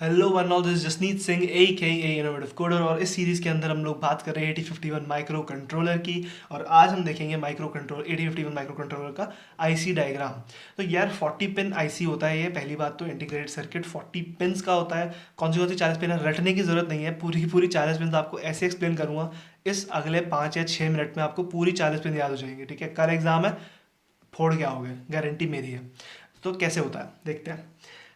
Hello one all, this Jasneet Singh A K innovative coder. और इस series के अंदर हम लोग बात कर रहे हैं 8051 माइक्रो कंट्रोलर की। और आज हम देखेंगे माइक्रो कंट्रोल 8051 माइक्रो कंट्रोलर का आईसी डायग्राम। तो यार 40 पिन आईसी होता है ये। पहली बात तो इंटीग्रेटेड सर्किट 40 पिन्स का होता है। कौन सी 40 पिन है रटने की ज़रूरत नहीं है, पूरी की पूरी 40 पिन आपको ऐसे एक्सप्लेन करूँगा इस अगले 5 या 6 मिनट में आपको पूरी 40 पिन याद हो जाएंगे। ठीक है, कल एग्जाम है, फोड़ के आओगे, गारंटी मेरी है। तो कैसे होता है देखते हैं।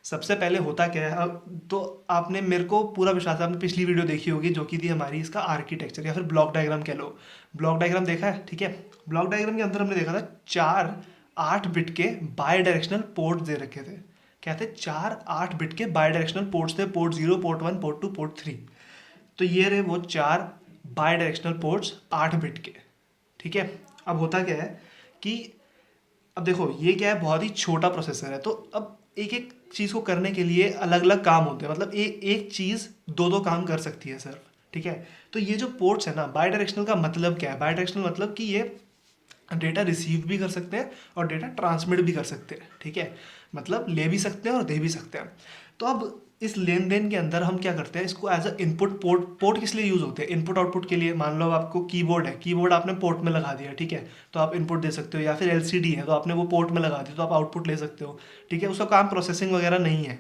सबसे पहले होता क्या है, अब तो आपने, मेरे को पूरा विश्वास है, आपने पिछली वीडियो देखी होगी जो कि थी हमारी इसका आर्किटेक्चर या फिर ब्लॉक डायग्राम कह लो। ब्लॉक डायग्राम देखा है, ठीक है। ब्लॉक डायग्राम के अंदर हमने देखा था 4 8 बिट के बाई डायरेक्शनल पोर्ट दे रखे थे। क्या थे? 4 8 बिट के बाई डायरेक्शनल पोर्ट्स थे, पोर्ट 0, पोर्ट 1, पोर्ट 2, पोर्ट 3। तो ये रहे वो 4 बाई डायरेक्शनल पोर्ट्स 8 बिट के। ठीक है, अब होता क्या है कि अब देखो ये क्या है, बहुत ही छोटा प्रोसेसर है। तो अब एक एक चीज़ को करने के लिए अलग अलग काम होते हैं, मतलब एक चीज़ दो काम कर सकती है सिर्फ। ठीक है, तो ये जो पोर्ट्स है ना, बाई डायरेक्शनल का मतलब क्या है? बाई डायरेक्शनल मतलब कि ये डेटा रिसीव भी कर सकते हैं और डेटा ट्रांसमिट भी कर सकते हैं। ठीक है, मतलब ले भी सकते हैं और दे भी सकते हैं। तो अब इस लेन देन के अंदर हम क्या करते हैं, इसको एज अ इनपुट पोर्ट किस लिए यूज़ होते हैं? इनपुट आउटपुट के लिए। मान लो आपको कीबोर्ड है, कीबोर्ड आपने पोर्ट में लगा दिया, ठीक है, तो आप इनपुट दे सकते हो। या फिर एलसीडी है तो आपने वो पोर्ट में लगा दिया तो आप आउटपुट ले सकते हो। ठीक है, उसका काम प्रोसेसिंग वगैरह नहीं है।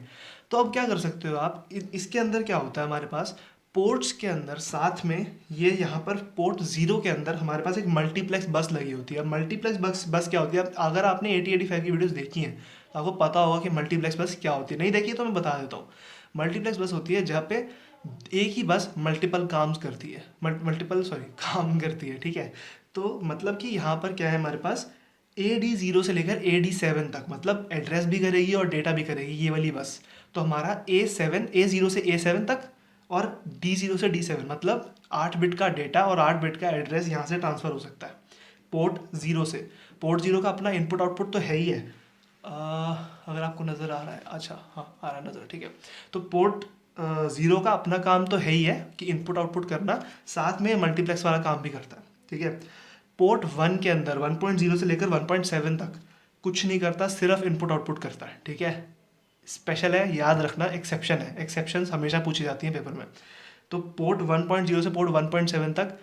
तो अब क्या कर सकते हो आप, इसके अंदर क्या होता है हमारे पास, पोर्ट्स के अंदर साथ में ये यहाँ पर पोर्ट 0 के अंदर हमारे पास एक मल्टीप्लेक्स बस लगी होती है। अब मल्टीप्लेक्स बस क्या होती है? अब अगर आपने 8085 की वीडियोस देखी हैं तो आपको पता होगा कि मल्टीप्लेक्स बस क्या होती है। नहीं देखी तो मैं बता देता हूँ। मल्टीप्लेक्स बस होती है जहाँ पे एक ही बस मल्टीपल काम्स करती है, काम करती है। ठीक है, तो मतलब कि यहाँ पर क्या है हमारे पास, AD0 से लेकर AD7 तक, मतलब एड्रेस भी करेगी और डेटा भी करेगी ये वाली बस। तो हमारा A0 से A7 तक और D0 से D7, मतलब 8 बिट का डेटा और 8 बिट का एड्रेस यहाँ से ट्रांसफ़र हो सकता है पोर्ट 0 से। पोर्ट 0 का अपना इनपुट आउटपुट तो है ही है। अगर आपको नज़र आ रहा है, अच्छा हाँ आ रहा है नज़र, ठीक है। तो पोर्ट 0 का अपना काम तो है ही है कि इनपुट आउटपुट करना, साथ में मल्टीप्लेक्स वाला काम भी करता है। ठीक है, पोर्ट 1 के अंदर 1.0 से लेकर 1.7 तक कुछ नहीं करता, सिर्फ इनपुट आउटपुट करता है। ठीक है, स्पेशल है, याद रखना, एक्सेप्शन है, एक्सेप्शंस हमेशा पूछी जाती हैं पेपर में। तो पोर्ट 1.0 से पोर्ट 1.7 तक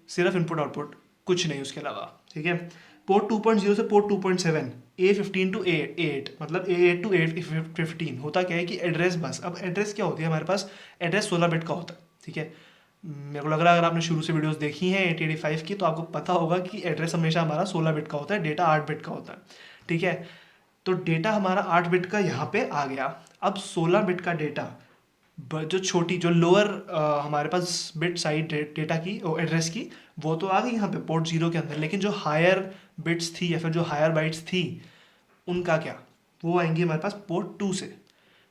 सिर्फ इनपुट आउटपुट, कुछ नहीं उसके अलावा। ठीक है, पोर्ट 2.0 से पोर्ट 2.7, A15 टू A8, मतलब A8 टू A15 होता क्या है कि एड्रेस बस। अब एड्रेस क्या होती है हमारे पास, एड्रेस 16 बिट का होता है। ठीक है, मेरे को लग रहा है अगर आपने शुरू से वीडियोस देखी हैं 8085 की तो आपको पता होगा कि एड्रेस हमेशा हमारा 16 बिट का होता है, डेटा 8 बिट का होता है। ठीक है, तो डेटा हमारा 8 बिट का यहाँ पे आ गया। अब 16 बिट का डेटा, जो छोटी जो लोअर हमारे पास बिट साइड डेटा की एड्रेस की, वो तो आ गई यहाँ पे पोर्ट 0 के अंदर। लेकिन जो हायर बिट्स थी या फिर जो हायर बाइट्स थी, उनका क्या, वो आएंगी हमारे पास पोर्ट 2 से।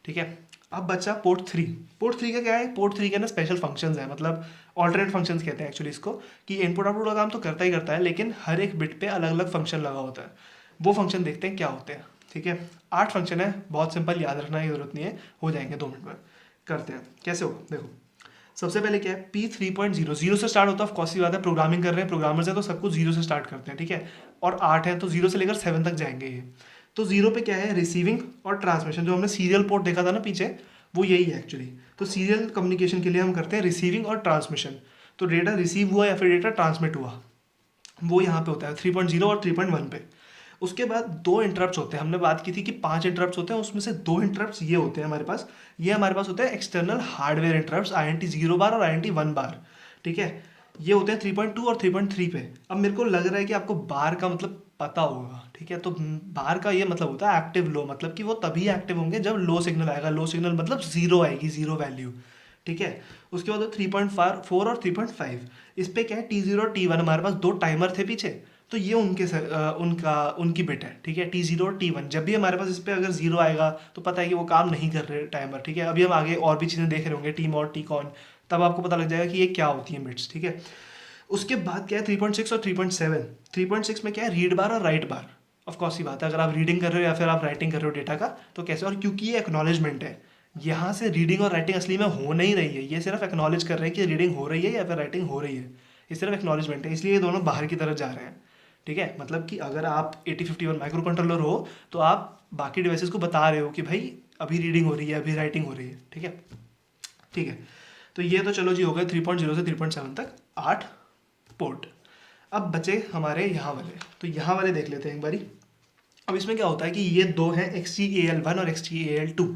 ठीक है, अब बचा पोर्ट 3। पोर्ट 3 का क्या है? पोर्ट 3 के ना स्पेशल फंक्शंस है, मतलब ऑल्टरनेट फंक्शंस कहते हैं एक्चुअली इसको, कि इनपुट आउटपुट का काम तो करता ही करता है लेकिन हर एक बिट पे अलग अलग फंक्शन लगा होता है। वो फंक्शन देखते हैं क्या होते हैं। ठीक है, 8 फंक्शन है, बहुत सिंपल, याद रखने की जरूरत नहीं है, हो जाएंगे 2 मिनट में। करते हैं कैसे होगा, देखो। सबसे पहले क्या है, P3.0 0 से स्टार्ट होता है, ऑफकोर्स सी बात है, प्रोग्रामिंग कर रहे हैं, प्रोग्रामर्स है तो सब कुछ 0 से स्टार्ट करते हैं। ठीक है, और 8 है तो 0 से लेकर 7 तक जाएंगे ये। तो 0 पे क्या है, रिसीविंग और ट्रांसमिशन। जो हमने सीरियल पोर्ट देखा था ना पीछे, वो यही है एक्चुअली। तो सीरियल कम्युनिकेशन के लिए हम करते हैं रिसीविंग और ट्रांसमिशन। तो डेटा रिसीव हुआ या फिर डेटा ट्रांसमिट हुआ, वो यहाँ पे होता है 3.0 और 3.1 पे। उसके बाद 2 इंटरप्ट्स होते हैं, हमने बात की थी कि 5 इंटरप्ट्स होते हैं, उसमें से 2 इंटरप्ट्स ये होते हैं हमारे पास। ये हमारे पास होते हैं एक्सटर्नल हार्डवेयर इंटरप्ट्स, INT0 बार और INT1 बार। ठीक है, ये होते हैं 3.2 और 3.3 पे। अब मेरे को लग रहा है कि आपको बार का मतलब पता होगा। ठीक है, तो बार का ये मतलब होता है एक्टिव लो, मतलब कि वो तभी एक्टिव होंगे जब लो सिग्नल आएगा। लो सिग्नल मतलब जीरो आएगी, जीरो वैल्यू। ठीक है, उसके बाद 3.4 और 3.5, इस पे क्या है, T0 और T1, हमारे पास 2 टाइमर थे पीछे, तो ये उनकी बिट है। ठीक है, T0 और T1, जब भी हमारे पास इस पर अगर 0 आएगा तो पता है कि वो काम नहीं कर रहे टाइमर। ठीक है, अभी हम आगे और भी चीज़ें देख रहे होंगे, Tmod, Tcon, तब आपको पता लग जाएगा कि ये क्या होती हैं बिट्स। ठीक है, उसके बाद क्या है 3.6 और 3.7। 3.6 में क्या है, रीड बार और राइट बार। ऑफकोर्स ही बात है, अगर आप रीडिंग कर रहे हो या फिर आप राइटिंग कर रहे हो डेटा का, तो कैसे, और क्योंकि ये एक्नॉलेजमेंट है, यहाँ से रीडिंग और राइटिंग असली में हो नहीं रही है, ये सिर्फ एक्नॉलेज कर रहे हैं कि रीडिंग हो रही है या फिर राइटिंग हो रही है। ये सिर्फ एक्नॉलेजमेंट है, इसलिए ये दोनों बाहर की तरफ जा रहे हैं। ठीक है, मतलब कि अगर आप 8051 माइक्रो कंट्रोलर हो तो आप बाकी डिवाइसेस को बता रहे हो कि भाई अभी रीडिंग हो रही है, अभी राइटिंग हो रही है। ठीक है, ठीक है। तो ये तो चलो जी हो गए 3.0 से 3.7 तक 8 पोर्ट। अब बचे हमारे यहाँ वाले, तो यहाँ वाले देख लेते हैं एक बारी। अब इसमें क्या होता है कि ये दो हैं XTAL1 और XTAL2।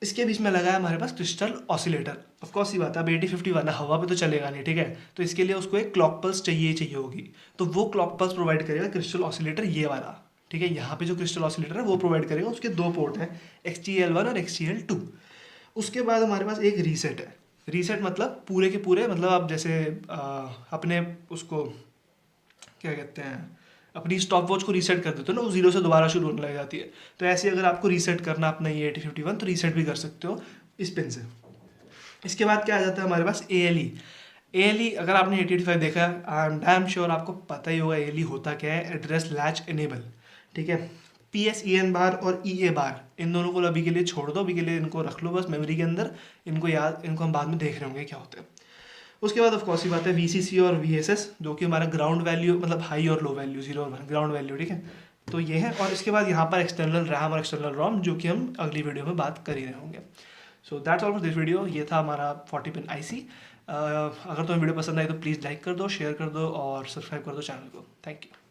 इसके बीच में लगा है हमारे पास क्रिस्टल ऑसिलेटर। ऑफकोर्स ही बात है, अब 8051 हवा पे तो चलेगा नहीं, ठीक है, तो इसके लिए उसको एक क्लॉक पल्स चाहिए ही चाहिए होगी। तो वो क्लॉक पल्स प्रोवाइड करेगा क्रिस्टल ऑसिलेटर ये वाला। ठीक है, यहाँ पे जो क्रिस्टल ऑसिलेटर है वो प्रोवाइड करेगा, उसके दो पोर्ट हैं XTAL1 और XTAL2। उसके बाद हमारे पास एक रीसेट है। रीसेट मतलब पूरे के पूरे, मतलब आप जैसे अपने उसको क्या कहते हैं, अपनी स्टॉप वॉच को रीसेट कर देते हो ना, वो जीरो से दोबारा शुरू होने लग जाती है। तो ऐसे अगर आपको रीसेट करना अपना ये 8051 तो रीसेट भी कर सकते हो इस पिन से। इसके बाद क्या आ जाता है हमारे पास ALE। ALE अगर आपने 8085 देखा है, आई एम डैम श्योर आपको पता ही होगा ALE होता क्या है, एड्रेस लैच इनेबल। ठीक है, PSEN बार और EA बार इन दोनों को अभी के लिए छोड़ दो, अभी के लिए इनको रख लो बस मेमोरी के अंदर, इनको याद, इनको हम बाद में देख रहे होंगे क्या होते हैं। उसके बाद ऑफकोर्स ही बात है VCC और VSS, जो कि हमारा ग्राउंड वैल्यू, मतलब हाई और लो वैल्यू, 0 और 1 ग्राउंड वैल्यू। ठीक है, तो ये है। और इसके बाद यहाँ पर एक्सटर्नल रैम और एक्सटर्नल रोम, जो कि हम अगली वीडियो में बात कर ही रहे होंगे। So that's all for this video. ये था हमारा 40 पिन IC। अगर तुम्हें वीडियो पसंद आई तो प्लीज़ लाइक कर दो, शेयर कर दो और सब्सक्राइब कर दो चैनल को। Thank you.